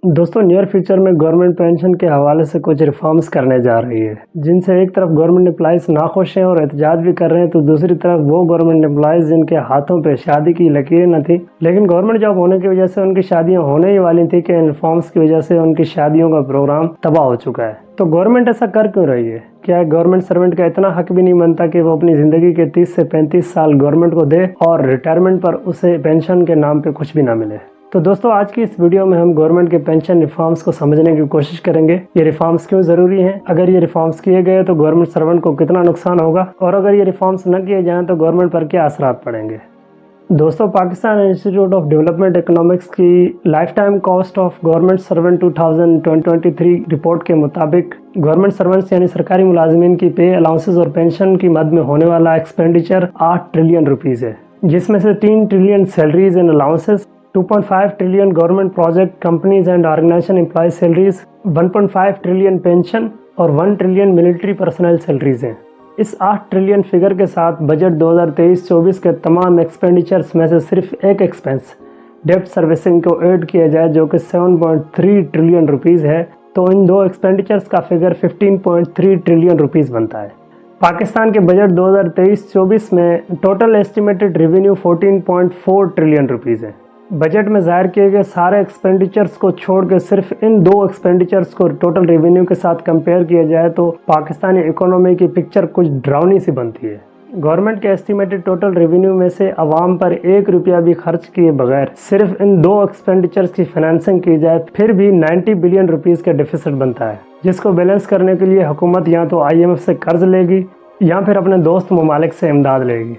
दोस्तों near future में government pension के हवाले से कुछ रिफॉर्म्स करने जा रही है, जिनसे एक तरफ गवर्नमेंट एम्प्लॉइज नाखुश हैं और एहतजाज भी कर रहे हैं, तो दूसरी तरफ वो गवर्नमेंट एम्प्लॉइज जिनके हाथों पे शादी की लकीरें न थी, लेकिन गवर्नमेंट जॉब होने की वजह से उनकी शादियां होने ही वाली थी कि इन रिफॉर्म्स की वजह से उनकी शादियों का प्रोग्राम तबाह हो चुका है। तो गवर्नमेंट ऐसा कर क्यों रही है? क्या गवर्नमेंट सर्वेंट का इतना हक भी नहीं बनता कि वो अपनी जिंदगी के 30 से 35 साल गवर्नमेंट को दे और रिटायरमेंट पर उसे पेंशन के नाम पे कुछ भी ना मिले? तो दोस्तों आज की इस वीडियो में हम गवर्नमेंट के पेंशन रिफॉर्म्स को समझने की कोशिश करेंगे। ये रिफॉर्म्स क्यों ज़रूरी हैं, अगर ये रिफॉर्म्स किए गए तो गवर्नमेंट सर्वेंट को कितना नुकसान होगा, और अगर ये रिफॉर्म्स न किए जाएं तो गवर्नमेंट पर क्या असरात पड़ेंगे। दोस्तों Pakistan institute of development economics की life time cost of government servant 2023 report के मुताबिक गवर्नमेंट सर्वेंट्स यानी सरकारी मुलाजिमीन की पे अलाउंसेस और पेंशन की मद में होने वाला एक्सपेंडिचर 8 ट्रिलियन रुपीज़ है, जिसमें से 3 trillion salaries and allowances, 2.5 trillion government project companies and organisation employ salaries, 1.5 trillion pension और 1 ट्रिलियन मिलिट्री पर्सनल सैलरीज हैं। इस 8 ट्रिलियन फिगर के साथ बजट 2023-24 के तमाम एक्सपेंडिचर्स में से सिर्फ एक एक्सपेंस डेब्ट सर्विसिंग को ऐड किया जाए जो कि 7.3 ट्रिलियन रुपीज़ है, तो इन दो एक्सपेंडिचर्स का फिगर 15.3 ट्रिलियन रुपीज़ बनता है। पाकिस्तान के बजट 2023-24 में total estimated revenue 14.4 trillion rupees है। बजट में जाहिर किए गए सारे एक्सपेंडिचर्स को छोड़ के सिर्फ इन दो एक्सपेंडिचर्स को टोटल रेवेन्यू के साथ कंपेयर किया जाए तो पाकिस्तानी इकोनॉमी की पिक्चर कुछ डरावनी सी बनती है। गवर्नमेंट के एस्टिमेटेड टोटल रेवेन्यू में से आवाम पर 1 रुपया भी खर्च किए बगैर सिर्फ इन दो एक्सपेंडिचर्स की फाइनेंसिंग की जाए फिर भी 90 बिलियन रुपीज़ का डिफिसिट बनता है, जिसको बैलेंस करने के लिए हुकूमत या तो IMF से कर्ज लेगी या फिर अपने दोस्त ममालिक से इमदाद लेगी।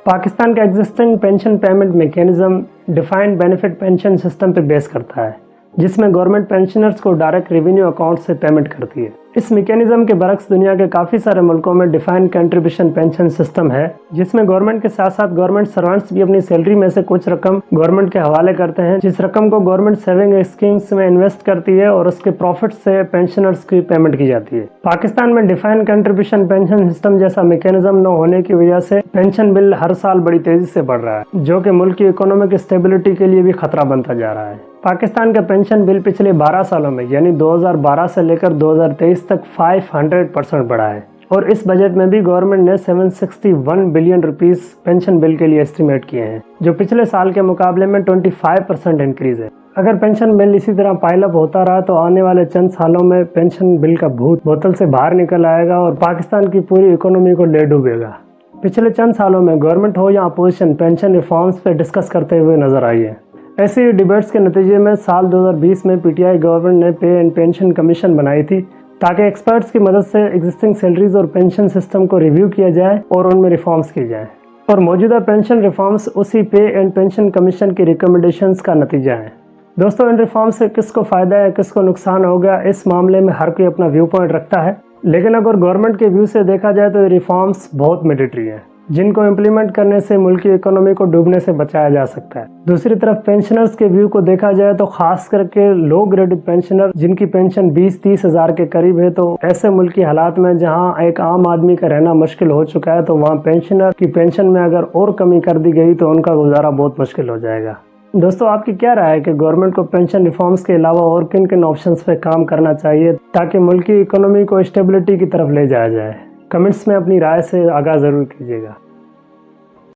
पाकिस्तान का existing pension payment mechanism defined benefit pension system पे बेस करता है, जिसमें गवर्नमेंट पेंशनर्स को डायरेक्ट रेवेन्यू अकाउंट से पेमेंट करती है। इस मैकेनिज्म के बरक्स दुनिया के काफ़ी सारे मुल्कों में डिफाइंड कंट्रीब्यूशन पेंशन सिस्टम है, जिसमें गवर्नमेंट के साथ साथ गवर्नमेंट सर्वेंट्स भी अपनी सैलरी में से कुछ रकम गवर्नमेंट के हवाले करते हैं, जिस रकम को गवर्नमेंट सेविंग स्कीम्स में इन्वेस्ट करती है और उसके प्रॉफिट से पेंशनर्स की पेमेंट की जाती है। पाकिस्तान में डिफाइंड कंट्रीब्यूशन पेंशन सिस्टम जैसा मैकेनिज्म न होने की वजह से पेंशन बिल हर साल बड़ी तेजी से बढ़ रहा है, जो कि मुल्क की इकोनॉमिक स्टेबिलिटी के लिए भी खतरा बनता जा रहा है। पाकिस्तान का पेंशन बिल पिछले 12 सालों में यानी 2012 से लेकर 2023 तक 500% बढ़ा है, और इस बजट में भी गवर्नमेंट ने 761 बिलियन रुपीस पेंशन बिल के लिए एस्टिमेट किए हैं, जो पिछले साल के मुकाबले में 25% इंक्रीज है। अगर पेंशन बिल इसी तरह पाइलअप होता रहा तो आने वाले चंद सालों में पेंशन बिल का भूत बोतल से बाहर निकल आएगा और पाकिस्तान की पूरी इकोनॉमी को ले डूबेगा। पिछले चंद सालों में गवर्नमेंट हो या अपोजिशन पेंशन रिफॉर्म्स पे डिस्कस करते हुए नजर आई है। ऐसे ही डिबेट्स के नतीजे में साल 2020 में PTI गवर्नमेंट ने पे एंड पेंशन कमीशन बनाई थी, ताकि एक्सपर्ट्स की मदद से एग्जिस्टिंग सैलरीज और पेंशन सिस्टम को रिव्यू किया जाए और उनमें रिफॉर्म्स किए जाएं। और मौजूदा पेंशन रिफॉर्म्स उसी पे एंड पेंशन कमीशन की रिकमेंडेशंस का नतीजा है। दोस्तों इन रिफॉर्म्स से किसको फ़ायदा है, किसको नुकसान होगा, इस मामले में हर कोई अपना व्यू पॉइंट रखता है, लेकिन अगर गवर्नमेंट के व्यू से देखा जाए तो ये रिफॉर्म्स बहुत मैंडेटरी हैं, जिनको इम्प्लीमेंट करने से मुल्क की इकोनॉमी को डूबने से बचाया जा सकता है। दूसरी तरफ पेंशनर्स के व्यू को देखा जाए तो खास करके लो ग्रेडेड पेंशनर जिनकी पेंशन 20-30 हज़ार के करीब है, तो ऐसे मुल्क की हालात में जहां एक आम आदमी का रहना मुश्किल हो चुका है, तो वहां पेंशनर की पेंशन में अगर और कमी कर दी गई तो उनका गुजारा बहुत मुश्किल हो जाएगा। दोस्तों आपकी क्या राय है कि गवर्नमेंट को पेंशन रिफॉर्म्स के अलावा और किन किन ऑप्शंस पे काम करना चाहिए ताकि मुल्क की इकोनॉमी को स्टेबिलिटी की तरफ ले जाया जाए? कमेंट्स में अपनी राय से आगाह ज़रूर कीजिएगा।